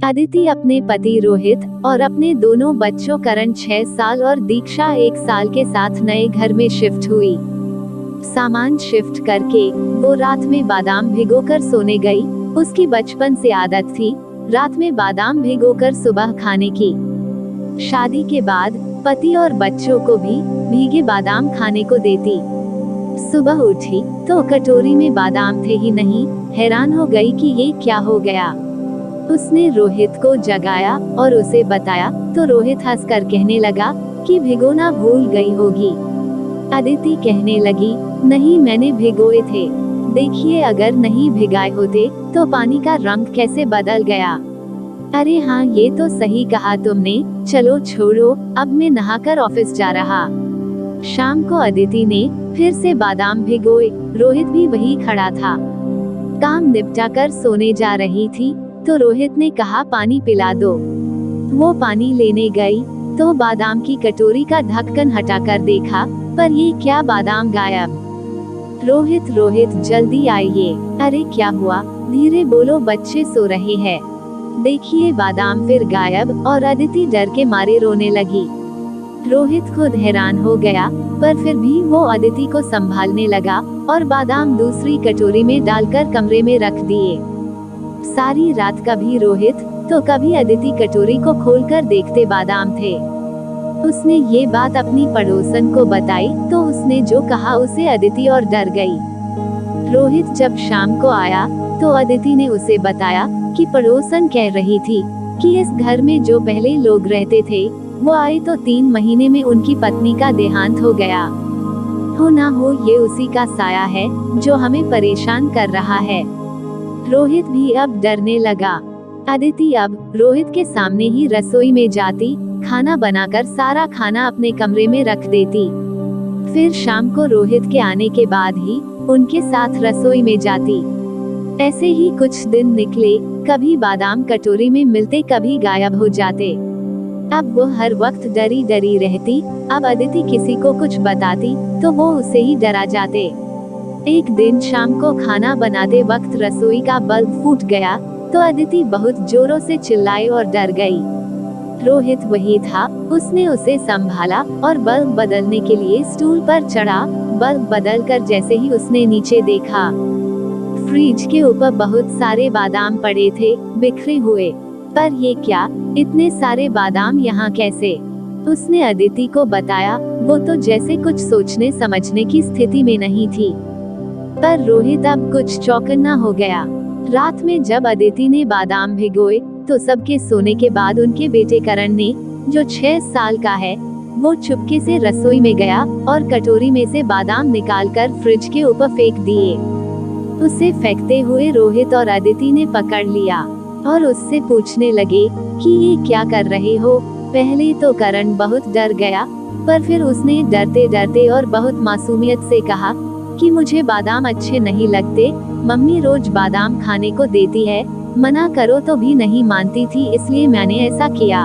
अदिति अपने पति रोहित और अपने दोनों बच्चों करण 6 साल और दीक्षा 1 साल के साथ नए घर में शिफ्ट हुई। सामान शिफ्ट करके वो रात में बादाम भिगोकर सोने गई। उसकी बचपन से आदत थी रात में बादाम भिगोकर सुबह खाने की। शादी के बाद पति और बच्चों को भी भीगे बादाम खाने को देती। सुबह उठी तो कटोरी में बादाम थे ही नहीं। हैरान हो गई कि ये क्या हो गया। उसने रोहित को जगाया और उसे बताया तो रोहित हंसकर कहने लगा कि भिगोना भूल गई होगी। अदिति कहने लगी, नहीं मैंने भिगोए थे, देखिए अगर नहीं भिगाए होते तो पानी का रंग कैसे बदल गया। अरे हाँ ये तो सही कहा तुमने, चलो छोड़ो अब मैं नहाकर ऑफिस जा रहा। शाम को अदिति ने फिर से बादाम भिगोए। रोहित भी वही खड़ा था। काम निपटा कर सोने जा रही थी तो रोहित ने कहा पानी पिला दो। वो पानी लेने गई तो बादाम की कटोरी का ढक्कन हटाकर देखा, पर ये क्या बादाम गायब। रोहित जल्दी आइए। अरे क्या हुआ, धीरे बोलो बच्चे सो रहे हैं। देखिए बादाम फिर गायब और अदिति डर के मारे रोने लगी। रोहित खुद हैरान हो गया, पर फिर भी वो अदिति को संभालने लगा और बादाम दूसरी कटोरी में डालकर कमरे में रख दिए। सारी रात कभी रोहित तो कभी अदिति कटोरी को खोलकर देखते बादाम थे। उसने ये बात अपनी पड़ोसन को बताई तो उसने जो कहा उसे अदिति और डर गई। रोहित जब शाम को आया तो अदिति ने उसे बताया कि पड़ोसन कह रही थी कि इस घर में जो पहले लोग रहते थे वो आए तो 3 महीने में उनकी पत्नी का देहांत हो गया। हो ना हो ये उसी का साया है जो हमें परेशान कर रहा है। रोहित भी अब डरने लगा। अदिति अब रोहित के सामने ही रसोई में जाती, खाना बनाकर सारा खाना अपने कमरे में रख देती। फिर शाम को रोहित के आने के बाद ही उनके साथ रसोई में जाती। ऐसे ही कुछ दिन निकले, कभी बादाम कटोरी में मिलते कभी गायब हो जाते। अब वो हर वक्त डरी डरी रहती। अब अदिति किसी को कुछ बताती तो वो उसे ही डरा जाते। एक दिन शाम को खाना बनाते वक्त रसोई का बल्ब फूट गया तो अदिति बहुत जोरों से चिल्लाई और डर गई। रोहित वही था, उसने उसे संभाला और बल्ब बदलने के लिए स्टूल पर चढ़ा। बल्ब बदलकर जैसे ही उसने नीचे देखा, फ्रिज के ऊपर बहुत सारे बादाम पड़े थे बिखरे हुए। पर ये क्या, इतने सारे बादाम यहाँ कैसे? उसने अदिति को बताया। वो तो जैसे कुछ सोचने समझने की स्थिति में नहीं थी। पर रोहित अब कुछ चौकन्ना हो गया। रात में जब अदिति ने बादाम भिगोए तो सबके सोने के बाद उनके बेटे करण ने, जो 6 साल का है, वो चुपके से रसोई में गया और कटोरी में से बादाम निकालकर फ्रिज के ऊपर फेंक दिए। उसे फेंकते हुए रोहित और अदिति ने पकड़ लिया और उससे पूछने लगे कि ये क्या कर रहे हो। पहले तो करण बहुत डर गया, पर फिर उसने डरते डरते और बहुत मासूमियत से कहा कि मुझे बादाम अच्छे नहीं लगते, मम्मी रोज बादाम खाने को देती है, मना करो तो भी नहीं मानती थी, इसलिए मैंने ऐसा किया।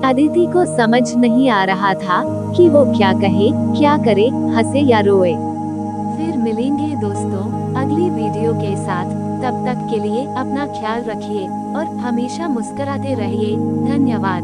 अदिति को समझ नहीं आ रहा था कि वो क्या कहे, क्या करे, हंसे या रोए। फिर मिलेंगे दोस्तों अगली वीडियो के साथ। तब तक के लिए अपना ख्याल रखिए और हमेशा मुस्कुराते रहिए। धन्यवाद।